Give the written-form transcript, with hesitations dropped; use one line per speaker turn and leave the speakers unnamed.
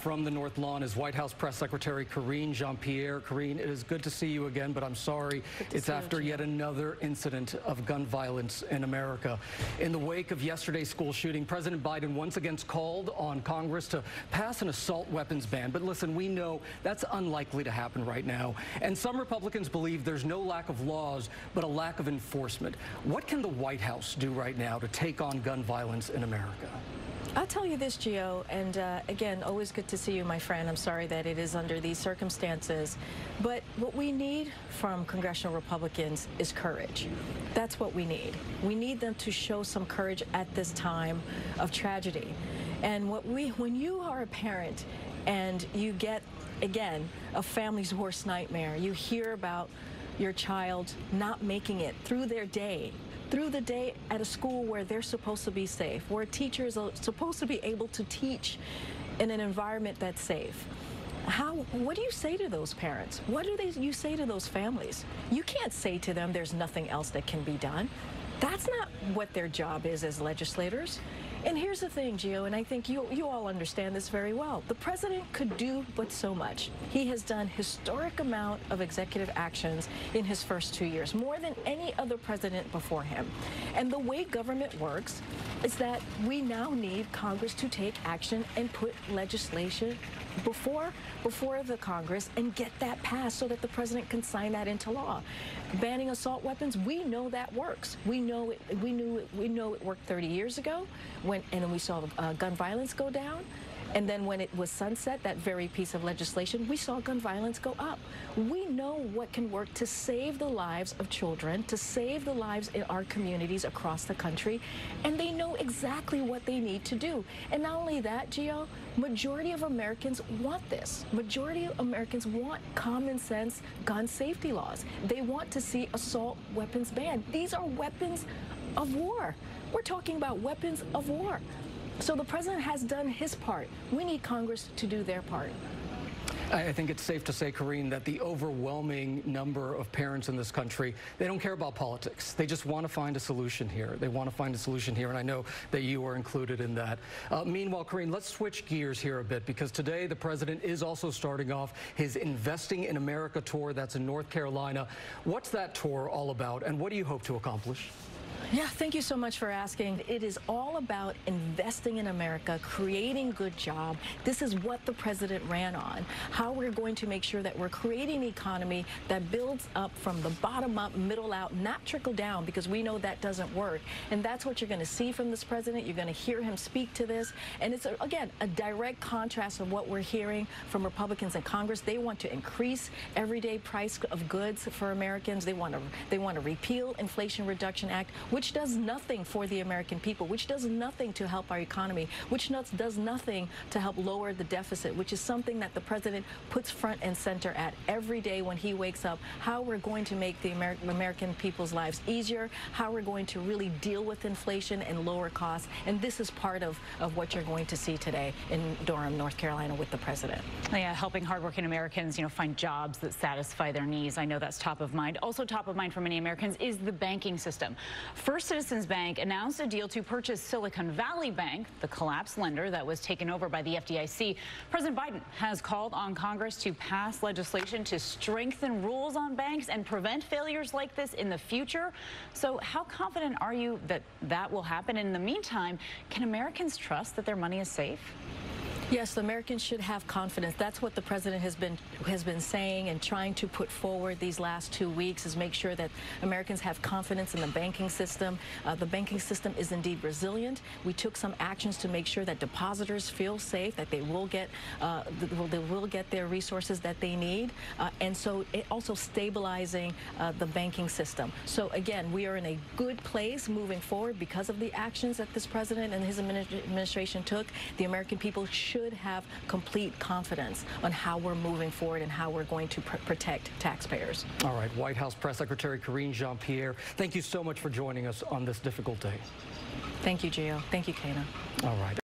from the North Lawn is White House Press Secretary Karine Jean-Pierre. Karine, it is good to see you again, but I'm sorry it's after yet another incident of gun violence in America. In the wake of yesterday's school shooting, President Biden once again called on Congress to pass an assault weapons ban. But listen, we know that's unlikely to happen right now. And some Republicans believe there's no lack of laws, but a lack of enforcement. What can the White House do right now to take on gun violence in America?
I'll tell you this, Gio, and again, always good to see you, my friend. I'm sorry that it is under these circumstances, but what we need from congressional Republicans is courage. That's what we need. We need them to show some courage at this time of tragedy. And when you are a parent and you get, again, a family's worst nightmare, you hear about your child not making it through their day, through the day at a school where they're supposed to be safe, where teachers are supposed to be able to teach in an environment that's safe. What do you say to those parents? What do you say to those families? You can't say to them there's nothing else that can be done. That's not what their job is as legislators. And here's the thing, Gio, and I think you all understand this very well. The president could do but so much. He has done historic amount of executive actions in his first 2 years, more than any other president before him. And the way government works is that we now need Congress to take action and put legislation before the Congress and get that passed so that the president can sign that into law. Banning assault weapons, we know that works. We know it worked 30 years ago and then we saw gun violence go down. And then when it was sunset, that very piece of legislation, we saw gun violence go up. We know what can work to save the lives of children, to save the lives in our communities across the country, and they know exactly what they need to do. And not only that, Gio, majority of Americans want this. Majority of Americans want common sense gun safety laws. They want to see assault weapons banned. These are weapons of war. We're talking about weapons of war. So the president has done his part. We need Congress to do their part.
I think it's safe to say, Karine, that the overwhelming number of parents in this country, they don't care about politics. They just want to find a solution here. They want to find a solution here, and I know that you are included in that. Meanwhile, Karine, let's switch gears here a bit, because today the president is also starting off his Investing in America tour that's in North Carolina. What's that tour all about, and what do you hope to accomplish?
Yeah, thank you so much for asking. It is all about investing in America, creating good jobs. This is what the president ran on, how we're going to make sure that we're creating an economy that builds up from the bottom up, middle out, not trickle down, because we know that doesn't work. And that's what you're going to see from this president. You're going to hear him speak to this. And it's, again, a direct contrast of what we're hearing from Republicans in Congress. They want to increase everyday price of goods for Americans. They want to repeal Inflation Reduction Act, which does nothing for the American people, which does nothing to help our economy, which does nothing to help lower the deficit, which is something that the president puts front and center at every day when he wakes up, how we're going to make the American people's lives easier, how we're going to really deal with inflation and lower costs. And this is part of what you're going to see today in Durham, North Carolina with the president.
Yeah, helping hardworking Americans, find jobs that satisfy their needs. I know that's top of mind. Also top of mind for many Americans is the banking system. First Citizens Bank announced a deal to purchase Silicon Valley Bank, the collapsed lender that was taken over by the FDIC. President Biden has called on Congress to pass legislation to strengthen rules on banks and prevent failures like this in the future. So how confident are you that that will happen? In the meantime, can Americans trust that their money is safe?
Yes, the Americans should have confidence. That's what the president has been saying and trying to put forward these last 2 weeks, is make sure that Americans have confidence in the banking system. The banking system is indeed resilient. We took some actions to make sure that depositors feel safe, that they will get their resources that they need, and so it also stabilizing the banking system. So again, we are in a good place moving forward because of the actions that this president and his administration took. The American people should have complete confidence on how we're moving forward and how we're going to protect taxpayers.
All right, White House Press Secretary Karine Jean-Pierre, thank you so much for joining us on this difficult day.
Thank you, Gio. Thank you, Kana.
All right.